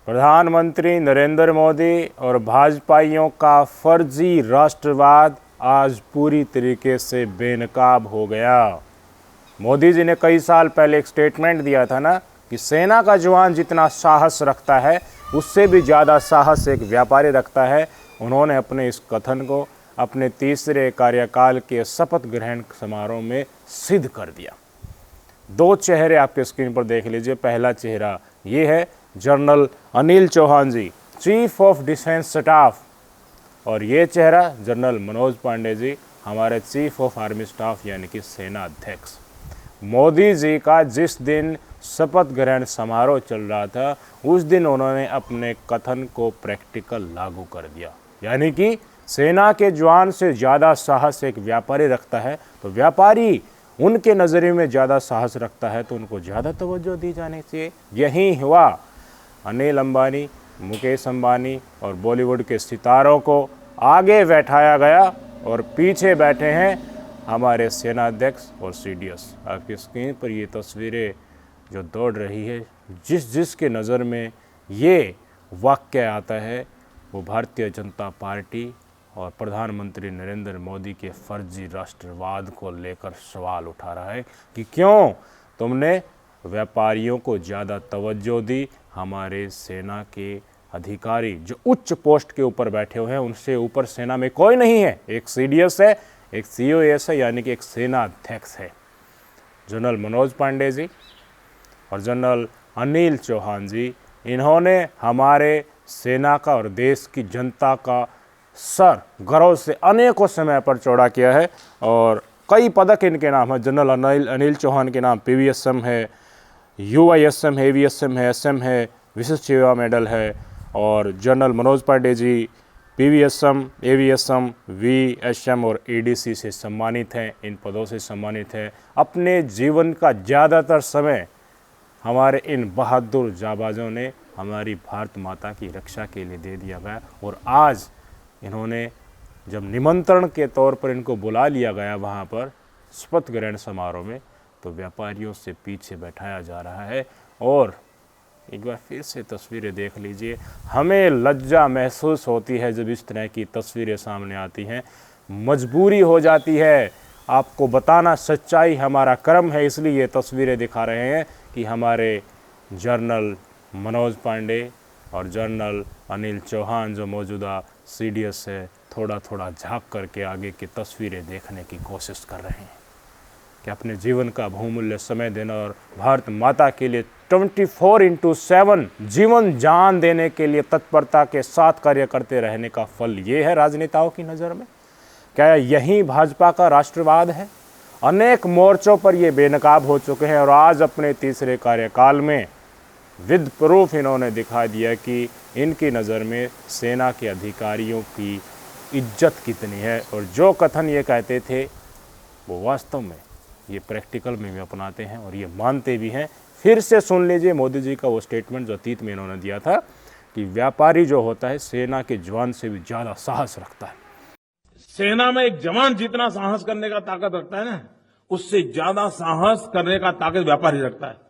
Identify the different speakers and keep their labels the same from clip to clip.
Speaker 1: प्रधानमंत्री नरेंद्र मोदी और भाजपाइयों का फर्जी राष्ट्रवाद आज पूरी तरीके से बेनकाब हो गया। मोदी जी ने कई साल पहले एक स्टेटमेंट दिया था ना कि सेना का जवान जितना साहस रखता है उससे भी ज़्यादा साहस एक व्यापारी रखता है। उन्होंने अपने इस कथन को अपने तीसरे कार्यकाल के शपथ ग्रहण समारोह में सिद्ध कर दिया। दो चेहरे आपके स्क्रीन पर देख लीजिए। पहला चेहरा ये है general Anil Chauhan ji, chief of defence staff, और ये चेहरा जनरल मनोज पांडे जी, हमारे चीफ ऑफ आर्मी स्टाफ यानी कि सेना अध्यक्ष। मोदी जी का जिस दिन शपथ ग्रहण समारोह चल रहा था उस दिन उन्होंने अपने कथन को प्रैक्टिकल लागू कर दिया, यानी कि सेना के जवान से ज़्यादा साहस एक व्यापारी रखता है, तो व्यापारी उनके नज़रिए में ज़्यादा साहस रखता है तो उनको ज़्यादा तवज्जो दी जानी चाहिए। यही हुआ। अनिल अंबानी, मुकेश अंबानी और बॉलीवुड के सितारों को आगे बैठाया गया और पीछे बैठे हैं हमारे सेना अध्यक्ष और सीडीएस। आपकी स्क्रीन पर ये तस्वीरें जो दौड़ रही है, जिसके नज़र में ये वाक्य आता है वो भारतीय जनता पार्टी और प्रधानमंत्री नरेंद्र मोदी के फर्जी राष्ट्रवाद को लेकर सवाल उठा रहा है कि क्यों तुमने व्यापारियों को ज़्यादा तवज्जो दी। हमारे सेना के अधिकारी जो उच्च पोस्ट के ऊपर बैठे हुए हैं उनसे ऊपर सेना में कोई नहीं है। एक सीडीएस है, एक सीओएस है, यानी कि एक सेना अध्यक्ष है जनरल मनोज पांडे जी और जनरल अनिल चौहान जी। इन्होंने हमारे सेना का और देश की जनता का सर गर्व से अनेकों समय पर चौड़ा किया है और कई पदक इनके नाम है। जनरल अनिल चौहान के नाम पीवीएसएम है, यूआईएसएम है, एवीएसएम है, एसएम है, विशिष्ट सेवा मेडल है। और general Manoj Pandey ji PVSM, AVSM, VSM और एडीसी से सम्मानित हैं, इन पदों से सम्मानित हैं। अपने जीवन का ज़्यादातर समय हमारे इन बहादुर जाबाजों ने हमारी भारत माता की रक्षा के लिए दे दिया गया। और आज इन्होंने जब निमंत्रण के तौर पर इनको बुला लिया गया वहाँ पर शपथ ग्रहण समारोह में, तो व्यापारियों से पीछे बैठाया जा रहा है। और एक बार फिर से तस्वीरें देख लीजिए। हमें लज्जा महसूस होती है जब इस तरह की तस्वीरें सामने आती हैं। मजबूरी हो जाती है आपको बताना, सच्चाई हमारा कर्म है, इसलिए ये तस्वीरें दिखा रहे हैं कि हमारे जनरल मनोज पांडे और जनरल अनिल चौहान जो मौजूदा सीडीएस है थोड़ा थोड़ा झांक करके आगे की तस्वीरें देखने की कोशिश कर रहे हैं कि अपने जीवन का बहुमूल्य समय देना और भारत माता के लिए 24/7 जीवन जान देने के लिए तत्परता के साथ कार्य करते रहने का फल ये है राजनेताओं की नज़र में। क्या यही भाजपा का राष्ट्रवाद है? अनेक मोर्चों पर ये बेनकाब हो चुके हैं और आज अपने तीसरे कार्यकाल में विद प्रूफ इन्होंने दिखा दिया कि इनकी नज़र में सेना के अधिकारियों की इज्जत कितनी है। और जो कथन ये कहते थे वो वास्तव में ये प्रैक्टिकल में भी अपनाते हैं और ये मानते भी हैं। फिर से सुन लीजिए मोदी जी का वो स्टेटमेंट जो अतीत में इन्होंने दिया था कि व्यापारी जो होता है सेना के जवान से भी ज़्यादा साहस रखता है।
Speaker 2: सेना में एक जवान जितना साहस करने का ताकत रखता है ना, उससे ज्यादा साहस करने का ताकत व्यापारी रखता है।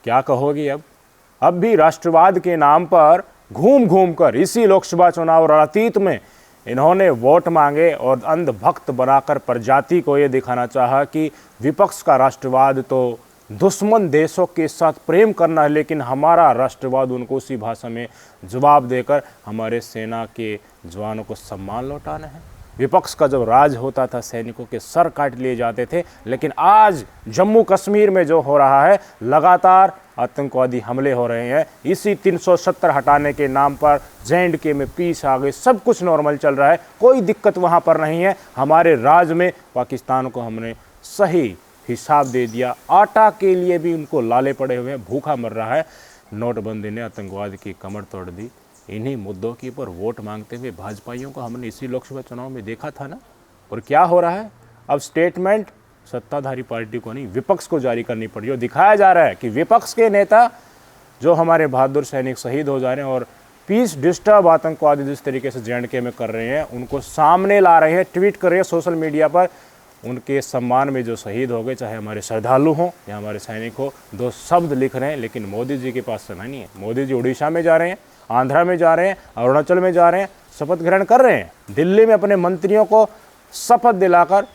Speaker 1: क्या कहोगी? अब भी राष्ट्रवाद के नाम पर घूम घूम कर इसी लोकसभा चुनाव और अतीत में इन्होंने वोट मांगे और अंधभक्त बनाकर प्रजाति को ये दिखाना चाहा कि विपक्ष का राष्ट्रवाद तो दुश्मन देशों के साथ प्रेम करना है, लेकिन हमारा राष्ट्रवाद उनको उसी भाषा में जवाब देकर हमारे सेना के जवानों को सम्मान लौटाना है। विपक्ष का जब राज होता था सैनिकों के सर काट लिए जाते थे, लेकिन आज जम्मू कश्मीर में जो हो रहा है लगातार आतंकवादी हमले हो रहे हैं। इसी 370 हटाने के नाम पर J&K में पीस आ गई, सब कुछ नॉर्मल चल रहा है, कोई दिक्कत वहाँ पर नहीं है। हमारे राज में पाकिस्तान को हमने सही हिसाब दे दिया, आटा के लिए भी उनको लाले पड़े हुए हैं, भूखा मर रहा है। नोटबंदी ने आतंकवाद की कमर तोड़ दी। इन्हीं मुद्दों के ऊपर वोट मांगते हुए भाजपाइयों को हमने इसी लोकसभा चुनाव में देखा था ना। और क्या हो रहा है? अब स्टेटमेंट सत्ताधारी पार्टी को नहीं विपक्ष को जारी करनी पड़ी और दिखाया जा रहा है कि विपक्ष के नेता जो हमारे बहादुर सैनिक शहीद हो जा रहे हैं और पीस डिस्टर्ब आतंकवादी जिस तरीके से J&K में कर रहे हैं उनको सामने ला रहे हैं, ट्वीट कर रहे हैं सोशल मीडिया पर उनके सम्मान में जो शहीद हो गए, चाहे हमारे श्रद्धालु हों या हमारे सैनिक हो, 2 शब्द लिख रहे हैं, लेकिन मोदी जी के पास समय नहीं है। मोदी जी उड़ीसा में जा रहे हैं, आंध्रा में जा रहे हैं, अरुणाचल में जा रहे हैं, शपथ ग्रहण कर रहे हैं, दिल्ली में अपने मंत्रियों को शपथ दिलाकर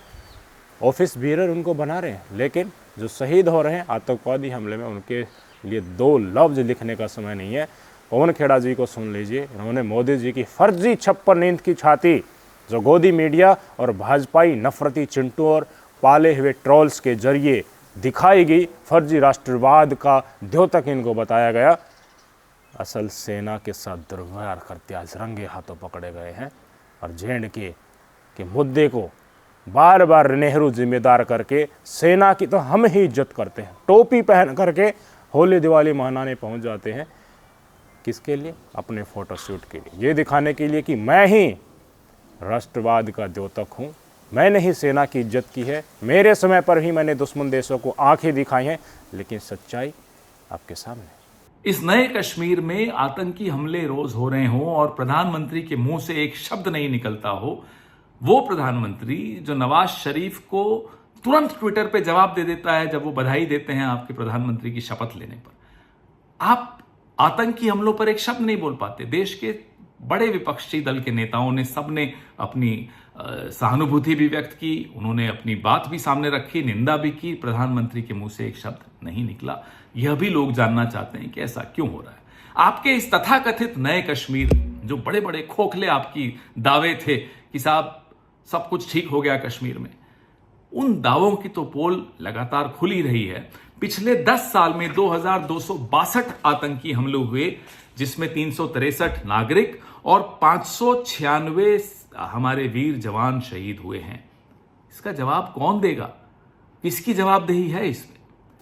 Speaker 1: ऑफिस बीरर उनको बना रहे हैं, लेकिन जो शहीद हो रहे हैं आतंकवादी हमले में, उनके लिए 2 लफ्ज लिखने का समय नहीं है। पवन खेड़ा जी को सुन लीजिए, इन्होंने मोदी जी की फर्जी छप्पर नींद की छाती, जो गोदी मीडिया और भाजपाई नफरती चिंटू और पाले हुए ट्रोल्स के जरिए दिखाई गई फर्जी राष्ट्रवाद का द्योतक इनको बताया गया, असल सेना के साथ दुर्व्यवहार करते आज रंगे हाथों पकड़े गए हैं। और जेएंडके के मुद्दे को बार बार नेहरू जिम्मेदार करके सेना की तो हम ही इज्जत करते हैं, टोपी पहन करके होली दिवाली मनाने पहुंच जाते हैं। किसके लिए? अपने फोटोशूट के लिए, ये दिखाने के लिए कि मैं ही राष्ट्रवाद का द्योतक हूं, मैंने ही सेना की इज्जत की है, मेरे समय पर ही मैंने दुश्मन देशों को आंखें दिखाई हैं। लेकिन सच्चाई आपके सामने।
Speaker 3: इस नए कश्मीर में आतंकी हमले रोज हो रहे हों और प्रधानमंत्री के मुंह से एक शब्द नहीं निकलता हो, वो प्रधानमंत्री जो नवाज शरीफ को तुरंत ट्विटर पे जवाब दे देता है जब वो बधाई देते हैं आपके प्रधानमंत्री की शपथ लेने पर, आप आतंकी हमलों पर एक शब्द नहीं बोल पाते। देश के बड़े विपक्षी दल के नेताओं ने सबने अपनी सहानुभूति भी व्यक्त की, उन्होंने अपनी बात भी सामने रखी, निंदा भी की, प्रधानमंत्री के मुंह से एक शब्द नहीं निकला। यह भी लोग जानना चाहते हैं कि ऐसा क्यों हो रहा है। आपके इस तथाकथित नए कश्मीर, जो बड़े बड़े खोखले आपकी दावे थे कि साहब सब कुछ ठीक हो गया कश्मीर में, उन दावों की तो पोल लगातार खुली रही है। पिछले 10 साल में 2262 आतंकी हमले हुए, जिसमें 363 नागरिक और 596 हमारे वीर जवान शहीद हुए हैं। इसका जवाब कौन देगा? किसकी जवाबदेही है इसमें?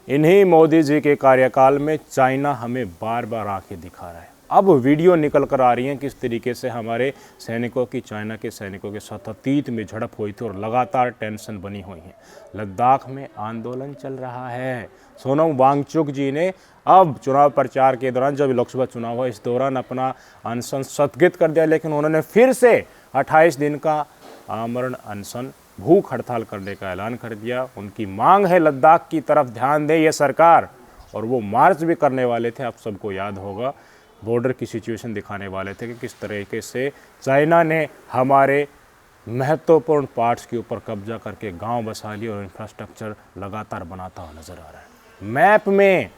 Speaker 1: इन्हीं मोदी जी के कार्यकाल में चाइना हमें बार बार आंखें दिखा रहा है। अब वीडियो निकल कर आ रही हैं किस तरीके से हमारे सैनिकों की चाइना के सैनिकों के साथ अतीत में झड़प हुई थी और लगातार टेंशन बनी हुई है। लद्दाख में आंदोलन चल रहा है। सोनम वांगचुक जी ने अब चुनाव प्रचार के दौरान, जब लोकसभा चुनाव हुआ, इस दौरान अपना अनशन स्थगित कर दिया, लेकिन उन्होंने फिर से 28 दिन का आमरण अनशन, भूख हड़ताल करने का ऐलान कर दिया। उनकी मांग है लद्दाख की तरफ ध्यान दे ये सरकार, और वो मार्च भी करने वाले थे। आप सबको याद होगा, बॉर्डर की सिचुएशन दिखाने वाले थे कि किस तरीके से चाइना ने हमारे महत्वपूर्ण पार्ट्स के ऊपर कब्जा करके गांव बसा लिए और इंफ्रास्ट्रक्चर लगातार बनाता हुआ नज़र आ रहा है। मैप में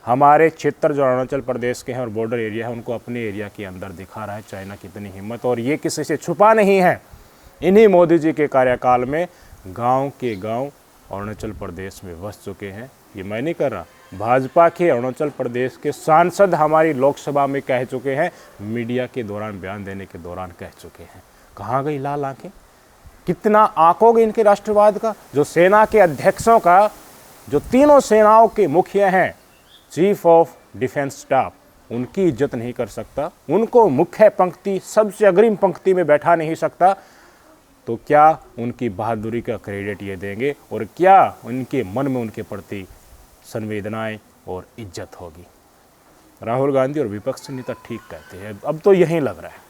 Speaker 1: हमारे क्षेत्र जो अरुणाचल प्रदेश के हैं और बॉर्डर एरिया है, उनको अपने एरिया के अंदर दिखा रहा है चाइना की इतनी हिम्मत, और ये किसी से छुपा नहीं है। इन्हीं मोदी जी के कार्यकाल में गांव के गांव अरुणाचल प्रदेश में बस चुके हैं। ये मैं नहीं कर रहा, भाजपा के अरुणाचल प्रदेश के सांसद हमारी लोकसभा में कह चुके हैं, मीडिया के दौरान बयान देने के दौरान कह चुके हैं। कहाँ गई लाल आंखें? कितना आंकोगे इनके राष्ट्रवाद का? जो सेना के अध्यक्षों का, जो तीनों सेनाओं के मुखिया हैं, चीफ ऑफ डिफेंस स्टाफ, उनकी इज्जत नहीं कर सकता, उनको मुख्य पंक्ति, सबसे अग्रिम पंक्ति में बैठा नहीं सकता, तो क्या उनकी बहादुरी का क्रेडिट ये देंगे और क्या उनके मन में उनके प्रति संवेदनाएं और इज्जत होगी? राहुल गांधी और विपक्ष नेता ठीक कहते हैं। अब तो यही लग रहा है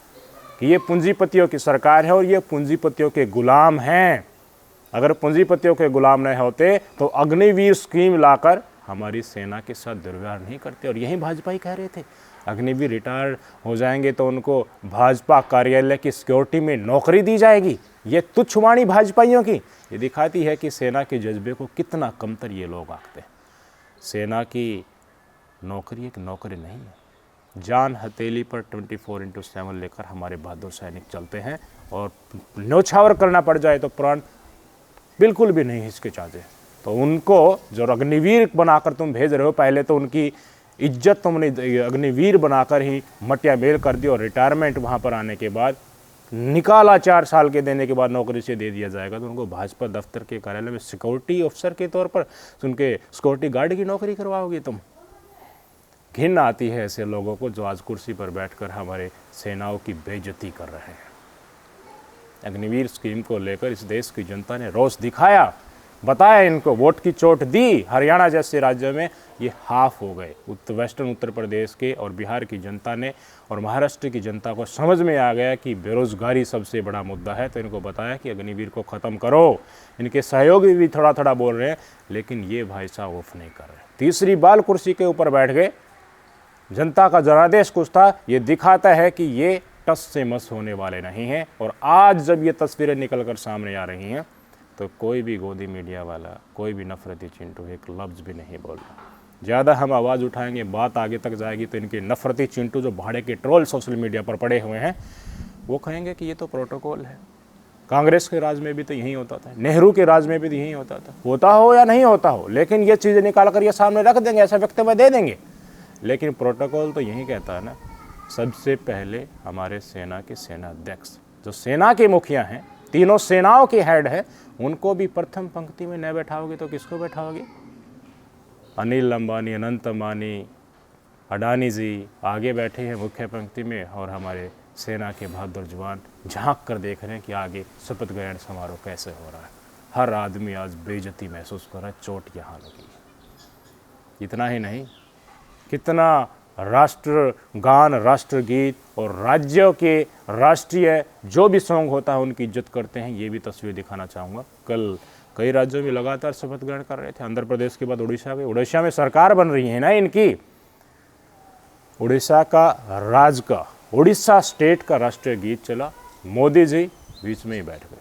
Speaker 1: कि ये पूंजीपतियों की सरकार है और ये पूंजीपतियों के गुलाम हैं। अगर पूंजीपतियों के गुलाम नहीं होते तो अग्निवीर स्कीम लाकर हमारी सेना के साथ दुर्व्यवहार नहीं करते। और यही भाजपा ही कह रहे थे, अग्निवीर रिटायर हो जाएंगे तो उनको भाजपा कार्यालय की सिक्योरिटी में नौकरी दी जाएगी। ये तुच्छवाणी भाजपाइयों की ये दिखाती है कि सेना के जज्बे को कितना कमतर ये लोग आंकते हैं। सेना की नौकरी एक नौकरी नहीं है। जान हथेली पर 24/7 लेकर हमारे बहादुर सैनिक चलते हैं, और न्योछावर करना पड़ जाए तो प्राण बिल्कुल भी नहीं हिचकिचाते। तो उनको जो अग्निवीर बनाकर तुम भेज रहे हो, पहले तो उनकी इज्जत तुमने अग्निवीर बनाकर ही मटिया मेल कर दी, और रिटायरमेंट वहाँ पर आने के बाद निकाला 4 साल के देने के बाद नौकरी से दे दिया जाएगा, तो उनको भाजपा दफ्तर के कार्यालय में सिक्योरिटी ऑफिसर के तौर पर उनके सिक्योरिटी गार्ड की नौकरी करवाओगे तुम। घिन आती है ऐसे लोगों को जो आज कुर्सी पर बैठकर हमारे सेनाओं की बेइज्जती कर रहे हैं। अग्निवीर स्कीम को लेकर इस देश की जनता ने रोष दिखाया बताया इनको, वोट की चोट दी, हरियाणा जैसे राज्यों में ये हाफ हो गए। वेस्टर्न उत्तर प्रदेश के और बिहार की जनता ने और महाराष्ट्र की जनता को समझ में आ गया कि बेरोजगारी सबसे बड़ा मुद्दा है, तो इनको बताया कि अग्निवीर को ख़त्म करो। इनके सहयोगी भी थोड़ा थोड़ा बोल रहे हैं, लेकिन ये भाई साहब ऑफ नहीं कर रहे। तीसरी बार कुर्सी के ऊपर बैठ गए। जनता का जनादेश कुछ था, ये दिखाता है कि ये टस से मस होने वाले नहीं हैं। और आज जब ये तस्वीरें निकल कर सामने आ रही हैं तो कोई भी गोदी मीडिया वाला, कोई भी नफरती चिंटू एक लफ्ज़ भी नहीं बोल रहा। ज़्यादा हम आवाज़ उठाएंगे, बात आगे तक जाएगी तो इनके नफरती चिंटू जो भाड़े के ट्रोल सोशल मीडिया पर पड़े हुए हैं वो कहेंगे कि ये तो प्रोटोकॉल है। कांग्रेस के राज में भी तो यही होता था, नेहरू के राज में भी तो यही होता हो या नहीं होता हो, लेकिन ये चीज़ें निकाल कर ये सामने रख देंगे, ऐसा वक्तव्य दे देंगे। लेकिन प्रोटोकॉल तो यही कहता है ना, सबसे पहले हमारे सेना के सेनाध्यक्ष, जो सेना के मुखिया हैं, तीनों सेनाओं के हेड है, उनको भी प्रथम पंक्ति में न बैठाओगे तो किसको बैठाओगे? अनिल अंबानी, अनंत अंबानी, अडानी जी आगे बैठे हैं मुख्य पंक्ति में, और हमारे सेना के बहादुर जवान झांक कर देख रहे हैं कि आगे शपथ ग्रहण समारोह कैसे हो रहा है। हर आदमी आज बेइज्जती महसूस कर रहा है, चोट यहाँ लगी है। इतना ही नहीं, कितना राष्ट्रगान, राष्ट्रगीत और राज्यों के राष्ट्रीय जो भी सॉन्ग होता है उनकी इज्जत करते हैं, ये भी तस्वीर दिखाना चाहूँगा। कल कई राज्यों में लगातार शपथ ग्रहण कर रहे थे, आंध्र प्रदेश के बाद उड़ीसा में, उड़ीसा में सरकार बन रही है ना इनकी। उड़ीसा का राज का, उड़ीसा स्टेट का राष्ट्रीय गीत चला, मोदी जी बीच में ही बैठ गए।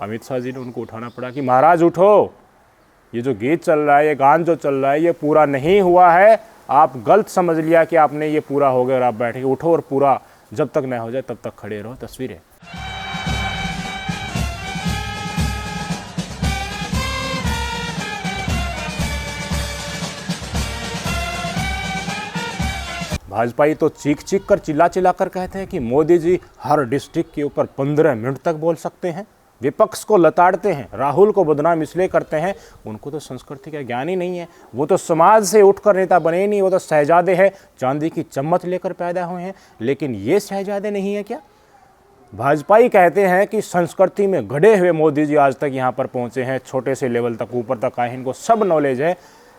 Speaker 1: अमित शाह जी ने उनको उठाना पड़ा कि महाराज उठो, ये जो गीत चल रहा है, ये गान जो चल रहा है, ये पूरा नहीं हुआ है, आप गलत समझ लिया कि आपने ये पूरा हो गया और आप बैठे, उठो और पूरा जब तक न हो जाए तब तक खड़े रहो। तस्वीरें भाजपाई तो चीख चीख कर, चिल्ला चिल्ला कर कहते हैं कि मोदी जी हर डिस्ट्रिक्ट के ऊपर 15 मिनट तक बोल सकते हैं, विपक्ष को लताड़ते हैं, राहुल को बदनाम इसलिए करते हैं, उनको तो संस्कृति का ज्ञान ही नहीं है, वो तो समाज से उठकर नेता बने ही नहीं, वो तो शहजादे हैं, चांदी की चम्मच लेकर पैदा हुए हैं। लेकिन ये शहजादे नहीं है क्या? भाजपाई कहते हैं कि संस्कृति में गढ़े हुए मोदी जी आज तक यहाँ पर पहुँचे हैं, छोटे से लेवल तक ऊपर तक आए, इनको सब नॉलेज है,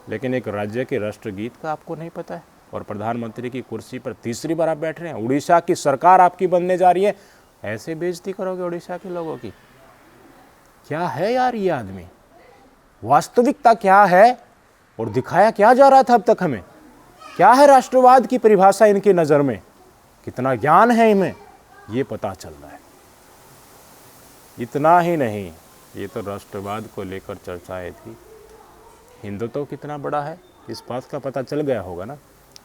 Speaker 1: लेकिन एक राज्य के राष्ट्रगीत का आपको नहीं पता है। और प्रधानमंत्री की कुर्सी पर तीसरी बार आप बैठ रहे हैं, उड़ीसा की सरकार आपकी बनने जा रही है, ऐसे बेइज्जती करोगे उड़ीसा के लोगों की? क्या है यार ये आदमी? वास्तविकता क्या है और दिखाया क्या जा रहा था अब तक हमें? क्या है राष्ट्रवाद की परिभाषा इनकी नज़र में? कितना ज्ञान है इनमें, ये पता चल रहा है। इतना ही नहीं, ये तो राष्ट्रवाद को लेकर चर्चाएं थी, हिंदुत्व कितना बड़ा है इस बात का पता चल गया होगा ना।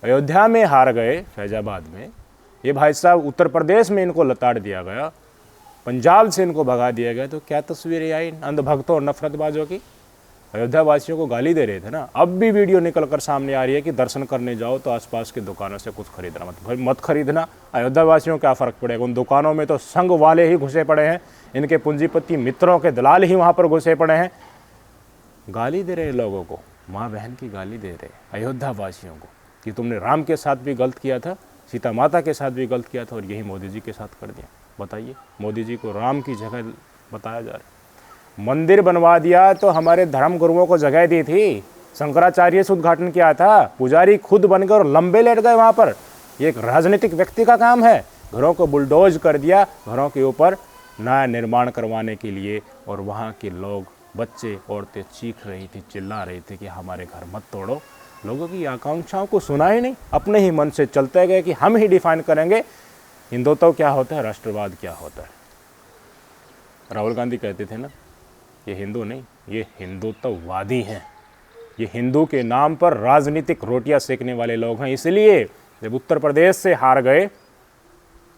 Speaker 1: अयोध्या में हार गए, फैजाबाद में, ये भाई साहब उत्तर प्रदेश में इनको लताड़ दिया गया, पंजाब से इनको भगा दिया गया, तो क्या तस्वीरें आई अंधभक्तों और नफरतबाजों की? अयोध्या वासियों को गाली दे रहे थे ना, अब भी वीडियो निकल कर सामने आ रही है कि दर्शन करने जाओ तो आसपास की दुकानों से कुछ खरीदना मत खरीदना। अयोध्या वासियों को क्या फ़र्क पड़ेगा? उन दुकानों में तो संघ वाले ही घुसे पड़े हैं, इनके पूंजीपति मित्रों के दलाल ही वहाँ पर घुसे पड़े हैं। गाली दे रहे लोगों को, माँ बहन की गाली दे रहे अयोध्या वासियों को कि तुमने राम के साथ भी गलत किया था, सीता माता के साथ भी गलत किया था, और यही मोदी जी के साथ कर दिया। बताइए, मोदी जी को राम की जगह बताया जा रहा है। मंदिर बनवा दिया तो हमारे धर्म गुरुओं को जगह दी थी, शंकराचार्य से उद्घाटन किया था, पुजारी खुद बनकर और लंबे लेट गए वहाँ पर। ये एक राजनीतिक व्यक्ति का काम है। घरों को बुलडोज कर दिया, घरों के ऊपर नया निर्माण करवाने के लिए, और वहाँ के लोग, बच्चे, औरतें चीख रही थी, चिल्ला रही थी कि हमारे घर मत तोड़ो। लोगों की आकांक्षाओं को सुना ही नहीं, अपने ही मन से चलते गए कि हम ही डिफाइन करेंगे हिंदुत्व क्या होता है, राष्ट्रवाद क्या होता है। राहुल गांधी कहते थे ना, ये हिंदू नहीं, ये हिंदुत्ववादी हैं, ये हिंदू के नाम पर राजनीतिक रोटियां सेकने वाले लोग हैं। इसलिए जब उत्तर प्रदेश से हार गए,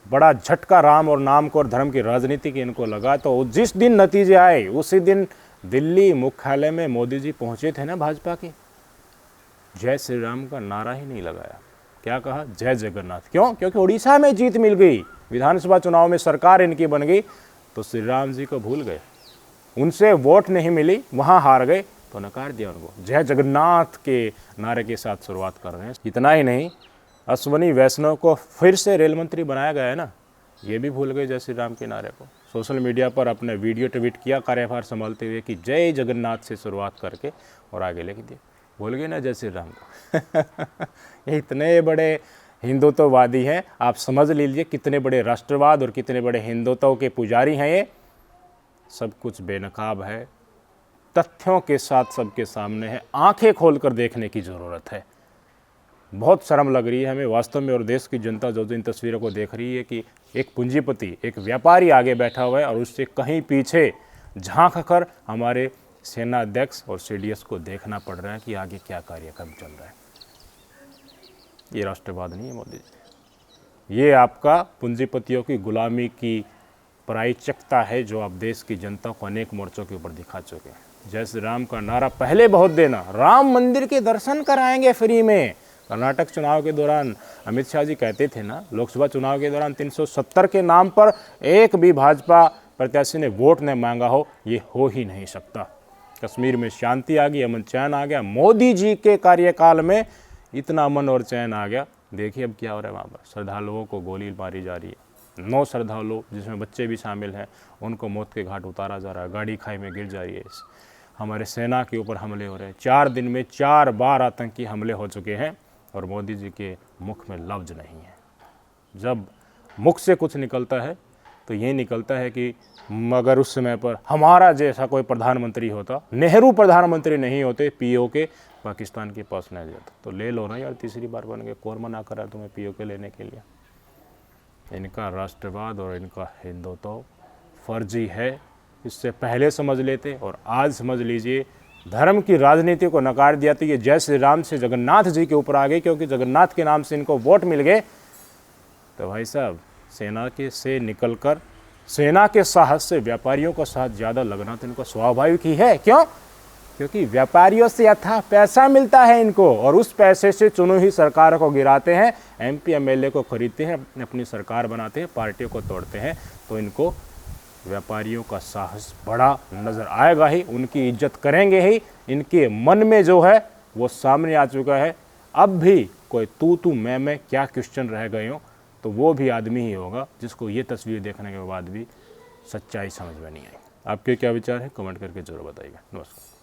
Speaker 1: बड़ा झटका राम और नाम को और धर्म की राजनीति की इनको लगा, तो जिस दिन नतीजे आए उसी दिन दिल्ली मुख्यालय में मोदी जी पहुंचे थे ना भाजपा के, जय श्री राम का नारा ही नहीं लगाया। क्या कहा? जय जगन्नाथ। क्यों? क्योंकि उड़ीसा में जीत मिल गई, विधानसभा चुनाव में सरकार इनकी बन गई, तो श्री राम जी को भूल गए, उनसे वोट नहीं मिली, वहाँ हार गए, तो नकार दिया उनको। जय जगन्नाथ के नारे के साथ शुरुआत कर रहे हैं। इतना ही नहीं, अश्वनी वैष्णव को फिर से रेल मंत्री बनाया गया है ना, ये भी भूल गए जय श्री राम के नारे को। सोशल मीडिया पर अपने वीडियो ट्वीट किया कार्यभार संभालते हुए कि जय जगन्नाथ से शुरुआत करके और आगे लिख दिया। भूल गए ना जय श्री राम को। ये इतने बड़े हिंदुत्ववादी हैं, आप समझ लीजिए कितने बड़े राष्ट्रवाद और कितने बड़े हिंदुत्व के पुजारी हैं। ये सब कुछ बेनकाब है, तथ्यों के साथ सबके सामने है, आंखें खोलकर देखने की ज़रूरत है। बहुत शर्म लग रही है हमें वास्तव में, और देश की जनता जो इन तस्वीरों को देख रही है कि एक पूंजीपति, एक व्यापारी आगे बैठा हुआ है और उससे कहीं पीछे झांक कर हमारे सेना अध्यक्ष और सीडीएस को देखना पड़ रहा है कि आगे क्या कार्यक्रम चल रहा है। ये राष्ट्रवाद नहीं है मोदी जी, ये आपका पूंजीपतियों की गुलामी की प्रायचिकता है जो आप देश की जनता को अनेक मोर्चों के ऊपर दिखा चुके हैं। जय श्री राम का नारा पहले बहुत देना, राम मंदिर के दर्शन कराएंगे फ्री में। कर्नाटक चुनाव के दौरान अमित शाह जी कहते थे ना, लोकसभा चुनाव के दौरान 370 के नाम पर एक भी भाजपा प्रत्याशी ने वोट न मांगा हो, ये हो ही नहीं सकता। कश्मीर में शांति आ गई, अमन चैन आ गया। मोदी जी के कार्यकाल में इतना अमन और चैन आ गया। देखिए अब क्या हो रहा है वहाँ पर, श्रद्धालुओं को गोली मारी जा रही है। 9 श्रद्धालु जिसमें बच्चे भी शामिल हैं, उनको मौत के घाट उतारा जा रहा है, गाड़ी खाई में गिर जा रही है। हमारे सेना के ऊपर हमले हो रहे हैं। 4 दिन में 4 बार आतंकी हमले हो चुके हैं और मोदी जी के मुख में लफ्ज नहीं है। जब मुख से कुछ निकलता है तो ये निकलता है कि मगर उस समय पर हमारा जैसा कोई प्रधानमंत्री होता, नेहरू प्रधानमंत्री नहीं होते, पीओके पाकिस्तान के पास नहीं जाता। तो ले लो ना यार, तीसरी बार बन गए, कौन मना करा तुम्हें पीओके लेने के लिए। इनका राष्ट्रवाद और इनका हिंदुत्व फर्जी है, इससे पहले समझ लेते और आज समझ लीजिए। धर्म की राजनीति को नकार दिया तो ये जय श्री राम से जगन्नाथ जी के ऊपर आ गए, क्योंकि जगन्नाथ के नाम से इनको वोट मिल गए। तो भाई साहब, सेना के से निकलकर सेना के साहस से व्यापारियों का साथ ज़्यादा लगना तो इनको स्वाभाविक ही है। क्यों? क्योंकि व्यापारियों से अथाह पैसा मिलता है इनको, और उस पैसे से चुनी हुई सरकार को गिराते हैं, एमपी एमएलए को खरीदते हैं, अपनी सरकार बनाते हैं, पार्टियों को तोड़ते हैं। तो इनको व्यापारियों का साहस बड़ा नज़र आएगा ही, उनकी इज्जत करेंगे ही। इनके मन में जो है वो सामने आ चुका है। अब भी कोई तू मैं क्या क्वेश्चन रह गए हो, तो वो भी आदमी ही होगा जिसको ये तस्वीर देखने के बाद भी सच्चाई समझ में नहीं आई। आपके क्या विचार है, कमेंट करके जरूर बताइएगा। नमस्कार।